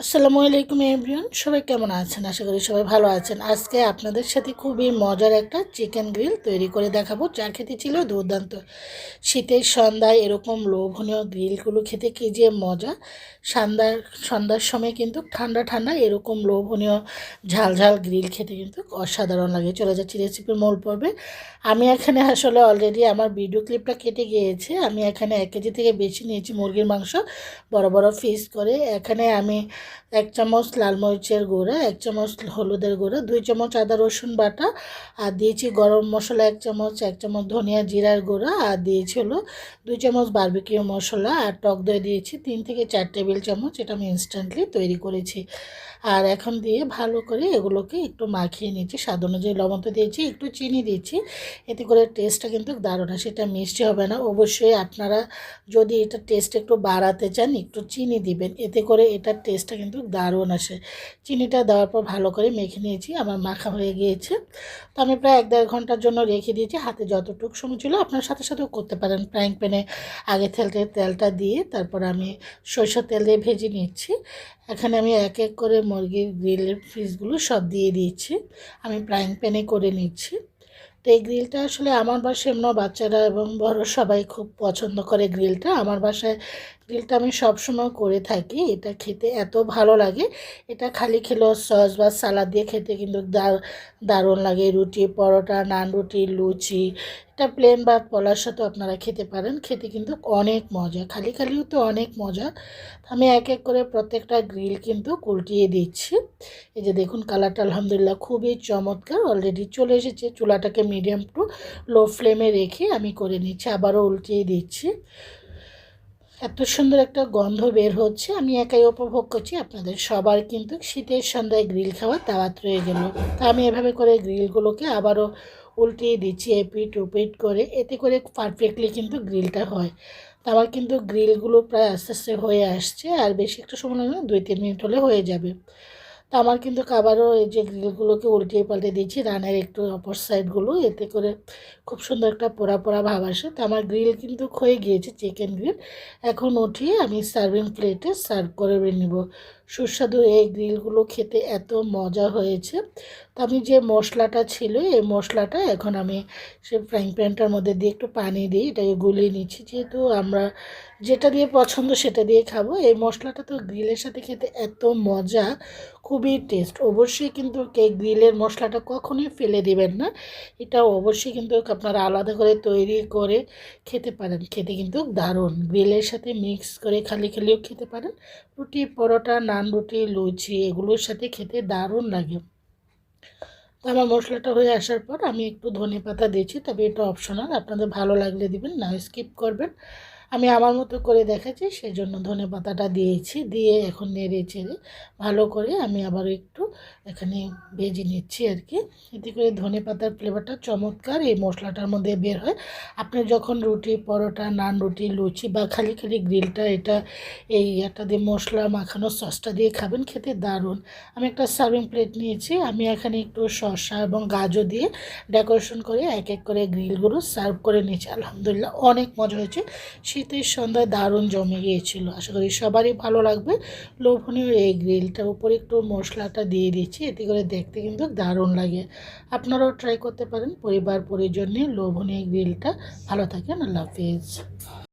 আসসালামু আলাইকুম এভরিওয়ান, সবাই কেমন আছেন? আশা করি সবাই ভালো আছেন। আজকে আপনাদের সাথে খুবই মজার একটা চিকেন গ্রিল তৈরি করে দেখাবো, যা খেতে ছিল দুর্দান্ত। শীতের সন্ধ্যায় এরকম লোভনীয় গ্রিলগুলো খেতে কী যে মজা। সন্ধ্যার সময় কিন্তু ঠান্ডা ঠান্ডা এরকম লোভনীয় ঝাল ঝাল গ্রিল খেতে কিন্তু অসাধারণ লাগে। চলে যাচ্ছি রেসিপির মূল পর্বে। আমি এখানে আসলে অলরেডি আমার ভিডিও ক্লিপটা কেটে গিয়েছে। আমি এখানে 1 কেজি থেকে বেশি নিয়েছি মুরগির মাংস, বড় বড় পিস করে। এখানে আমি 1 চামচ লাল মরিচের গুঁড়া, 1 চামচ হলুদের গুঁড়া, 2 চামচ আদা রসুন বাটা, আর দিয়েছি গরম মশলা 1 চামচ, 1 চামচ ধনিয়া জিরার গুঁড়া, আর দিয়েছি হলো 2 চামচ বারবিকিউ মশলা, আর টক দই দিয়েছি 3 থেকে 4 টেবিল চামচ। এটা আমি ইনস্ট্যান্টলি তৈরি করেছি। আর এখন দিয়ে ভালো করে এগুলোকে একটু মাখিয়ে নিচ্ছি। স্বাদ অনুযায়ী লবণ তো দিয়েছি, একটু চিনি দিচ্ছি, এতে করে টেস্টটা কিন্তু দারুণ আসে। এটা মিষ্টি হবে না। অবশ্যই আপনারা যদি এটা টেস্ট একটু বাড়াতে চান, একটু চিনি দিবেন, এতে করে এটার টেস্টটা কিন্তু দারুণ আসে। চিনিটা দেওয়ার পর ভালো করে মেখে নিয়েছি, আমার মাখা হয়ে গিয়েছে। তো আমি প্রায় 1-1.5 ঘন্টার জন্য রেখে দিয়েছি। হাতে যতটুকু সময় ছিল আপনার সাথে সাথেও করতে পারেন। ফ্রাইং প্যানে আগে তেলটা দিয়ে তারপর আমি সরষের তেল দিয়ে ভেজে নিচ্ছি। এখানে আমি এক এক করে মুরগির গ্রিলের পিসগুলো সব দিয়ে দিয়েছি। আমি ফ্রাইং প্যানে করে নিচ্ছি। তো এই গ্রিলটা আসলে আমার বাসায় এমন বাচ্চারা এবং বড় সবাই খুব পছন্দ করে গ্রিলটা। আমার বাসায় গ্রিলটা আমি সবসময় করে থাকি। এটা খেতে এত ভালো লাগে। এটা খালি খেলেও সস বা সালাদ দিয়ে খেতে কিন্তু দারুণ লাগে। রুটি, পরোটা, নান রুটি, লুচি, এটা প্লেন ভাত পোলাওর সাথেও আপনারা খেতে পারেন। খেতে কিন্তু অনেক মজা, খালি খালিও তো অনেক মজা। আমি এক এক করে প্রত্যেকটা গ্রিল কিন্তু উল্টিয়ে দিচ্ছি। এই যে দেখুন, কালারটা আলহামদুলিল্লাহ খুবই চমৎকার। অলরেডি চলে এসেছে। চুলাটাকে মিডিয়াম টু লো ফ্লেমে রেখে আমি করে নিচ্ছি। আবারও উল্টিয়ে দিচ্ছি। এত সুন্দর একটা গন্ধ বের হচ্ছে, আমি একাই উপভোগ করছি। আপনাদের সবার কিন্তু শীতের সন্ধ্যায় গ্রিল খাওয়ার দাওয়াত রয়ে গেল। তা আমি এভাবে করে গ্রিলগুলোকে আবারও উল্টিয়ে দিচ্ছি, এপিট ওপিট করে। এতে করে পারফেক্টলি কিন্তু গ্রিলটা হয়। তা আমার কিন্তু গ্রিলগুলো প্রায় আস্তে আস্তে হয়ে আসছে। আর বেশি একটা সময় লাগে না, 2-3 মিনিট হলে হয়ে যাবে। তো আমার কিন্তু আবারও এই যে গ্রিলগুলোকে উল্টিয়ে পাল্টে দিচ্ছি, রানের একটু অপর সাইডগুলো, এতে করে খুব সুন্দর একটা পোড়া পোড়া ভাব আসে। তো আমার গ্রিল কিন্তু হয়ে গিয়েছে, চিকেন গ্রিল। এখন উঠিয়ে আমি সার্ভিং প্লেটে সার্ভ করে নেব। সুস্বাদু এই গ্রিলগুলো খেতে এত মজা হয়েছে। তো আমি যে মশলাটা ছিল, এই মশলাটা এখন আমি সে ফ্রাইং প্যানটার মধ্যে দিয়ে একটু পানি দিয়ে এটাকে গুলিয়ে নিচ্ছি। যেহেতু আমরা যেটা দিয়ে পছন্দ সেটা দিয়ে খাবো। এই মশলাটা তো গ্রিলের সাথে খেতে এত মজা, খুবই টেস্ট। অবশ্যই কিন্তু গ্রিলের মশলাটা কখনোই ফেলে দেবেন না। এটা অবশ্যই কিন্তু আপনারা আলাদা করে তৈরি করে খেতে পারেন। খেতে কিন্তু দারুণ। গ্রিলের সাথে মিক্স করে খালি খালিও খেতে পারেন। রুটি, পরোটা, নান রুটি, লুচি এগুলোর সাথে খেতে দারুণ লাগে। তো আমার মশলাটা হয়ে আসার পর আমি একটু ধনেপাতা দিয়েছি, তবে এটা অপশনাল, আপনাদের ভালো লাগলে দিবেন, না স্কিপ করবেন। আমি আমার মতো করে দেখাচ্ছি, সেজন্য ধনেপাতাটা দিয়েছি। দিয়ে এখন নেড়ে চেড়ে ভালো করে আমি আবার একটু এখানে ভেজে নিচ্ছি আর কি। এতে করে ধনেপাতার ফ্লেভারটা চমৎকার এই মশলাটার মধ্যে বের হয়। আপনি যখন রুটি, পরোটা, নান রুটি, লুচি বা খালি খালি গ্রিলটা এই একটা দিয়ে মশলা মাখানো সসটা দিয়ে খাবেন, খেতে দারুণ। আমি একটা সার্ভিং প্লেট নিয়েছি। আমি এখানে একটু শসা এবং গাজর দিয়ে ডেকোরেশন করে এক এক করে গ্রিলগুলো সার্ভ করে নিয়েছি। আলহামদুলিল্লাহ অনেক মজা হয়েছে। শীতের সন্ধ্যায় দারুণ জমে গিয়েছিল। আশা করি সবারই ভালো লাগবে। লোভনীয় এই গ্রিলটার উপরে একটু মশলাটা দিয়ে দিচ্ছি, এতে করে দেখতে কিন্তু দারুণ লাগে। আপনারাও ট্রাই করতে পারেন পরিবার পরিজন নিয়ে লোভনীয় গ্রিলটা। ভালো থাকেন, আল্লাহ হাফিজ।